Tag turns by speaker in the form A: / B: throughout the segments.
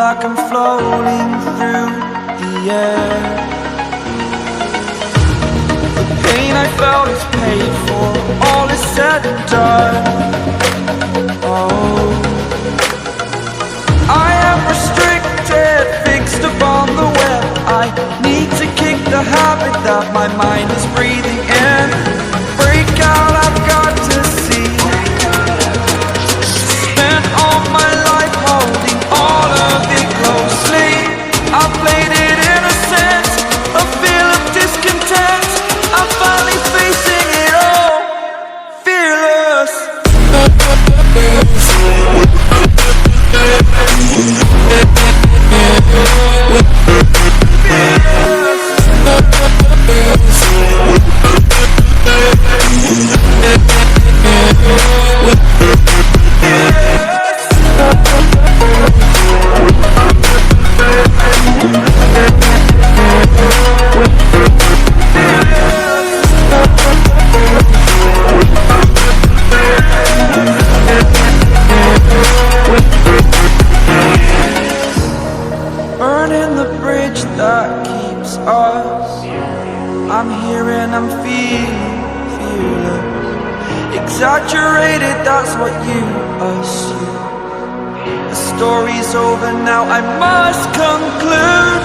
A: like I'm floating through the air. The pain I felt is paid for, all is said and done. Oh, I am restricted, fixed upon the web. I need to kick the habit that my mind is breathing in. Break out, I've got to see. Spent all my life holding all of it closely. I played it innocent, a feel of discontent. I'm finally facing it all, fearless. Burning the bridge that keeps us. I'm here and I'm feeling fearless. Exaggerated, that's what you assume. The story's over now, I must conclude.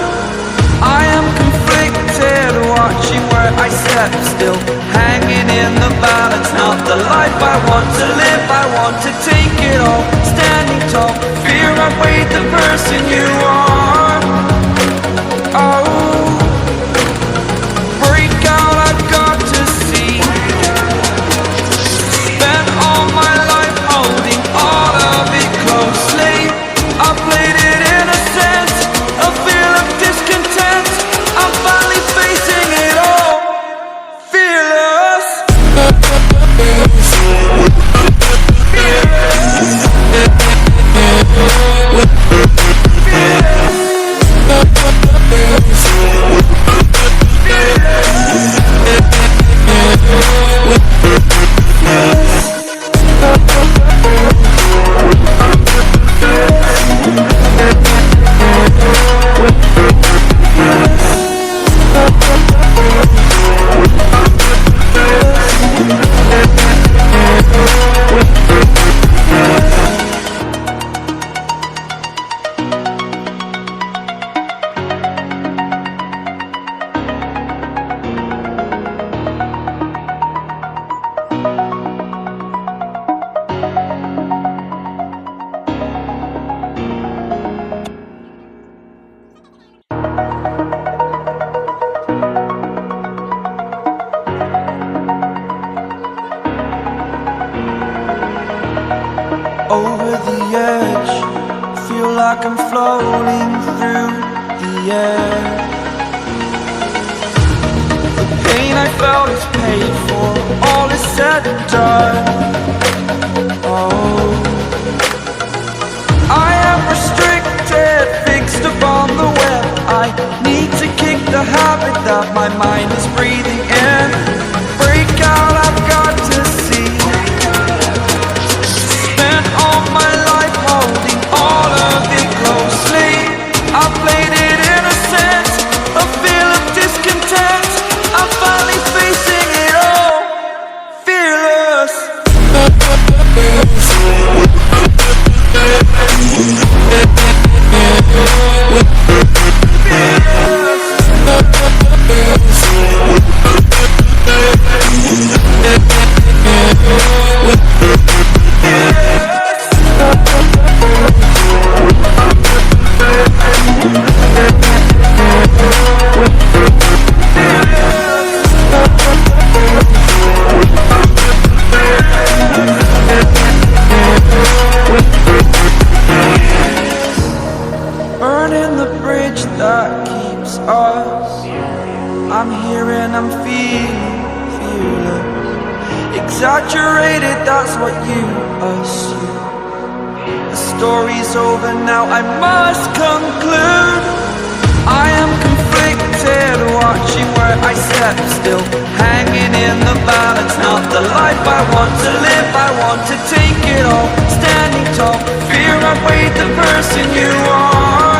A: I am conflicted, watching where I step still, hanging in the balance. Not the life I want to live, I want to take it all. Standing tall, fear I've weighed the person you are. Oh, break out, I've got to see. Spent all my life holding all of it closely. I played it innocent, a feel of discontent. I'm finally facing it all, fearless. Over the edge, feel like I'm floating through the air. The pain I felt is paid for, all is said and done. Oh, I am restricted, fixed upon the web. I need to kick the habit that my mind is breathing in. Break out, I've got to see. Spent all my life holding all of it closely. I played it innocent, a feel of discontent. I'm finally facing it all, fearless. Burning the bridge that keeps us. I'm here and I'm feeling fearless. Exaggerated, that's what you assume. The story's over now, I must conclude. I am conflicted, watching where I step still, hanging in the balance. Not the life I want to live, I want to take it all. Standing tall, fear I've weighed the person you are.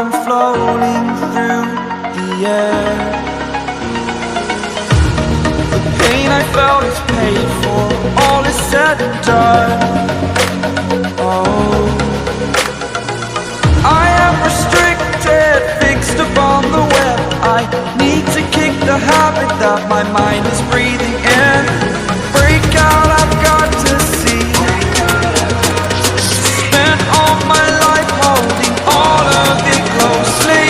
A: I'm floating through the air. The pain I felt is paid for, all is said and done. Oh, I am restricted, fixed upon the web. I need to kick the habit that my mind is breathing in. Break out, I've got to see. Spent all my life holding all of it closely.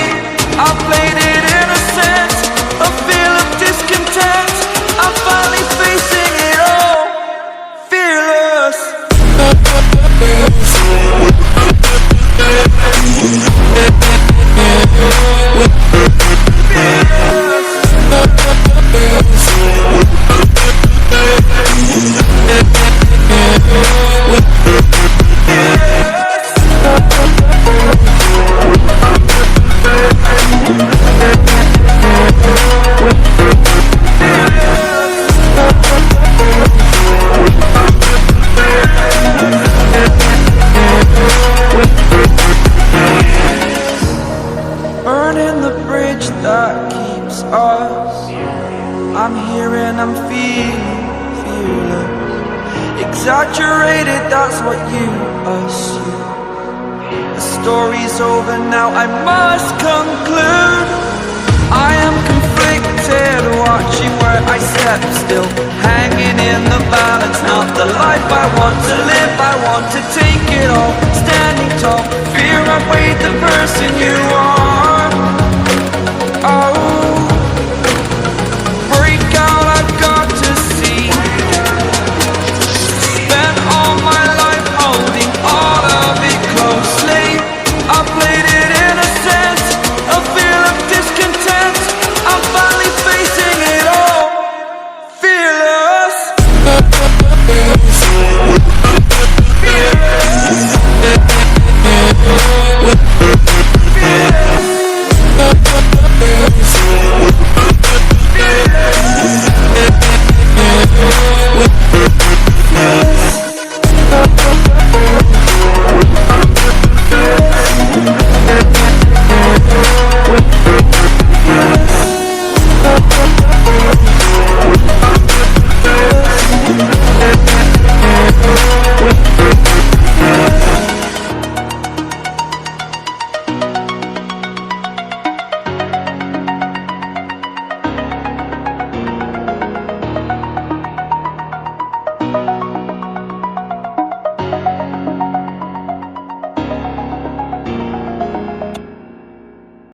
A: I played it innocent, a feel of discontent. I'm finally facing it all, fearless. Burning the bridge that keeps us. I'm here and I'm feeling fearless. Exaggerated, that's what you assume. The story's over now, I must conclude. I am conflicted, watching where I step still, hanging in the balance, not the life I want to live.